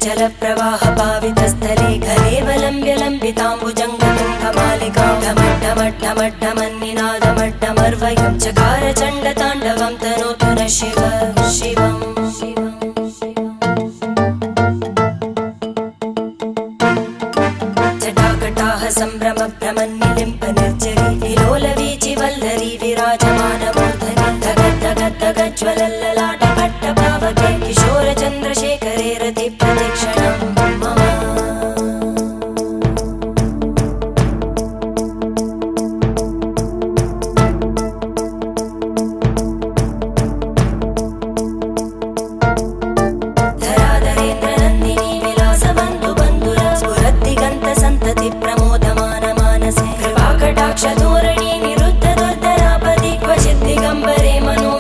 जलप्रवाह पावितस्थले कलेवलम्ब्य लम्बिताम्बुजङ्गतुङ्गमालिकां ढमड्ढमड्ढमड्ढमन्निनादमड्ढमर्वयं चकार चण्डताण्डवं तनोतु नः शिव शिवम् जटाकटाः सम्भ्रमभ्रमन्निलिम्प निर्जरी विलोलवीचि वल्लरी विराजमानमूर्धनि धगद्धगद्धगज्ज्वलल्ललाटपट्टपावके किशोरचन्द्रशेखरे रतिप्रतिक्षणं मम धराधरेन्द्रनन्दिनी विलासबन्धुबन्धुर स्फुरद्दिगन्तसन्तति प्रमोदमानमानसे कृपाकटाक्षधोरणी निरुद्धदुर्धरापदि क्वचिद्दिगम्बरे मनो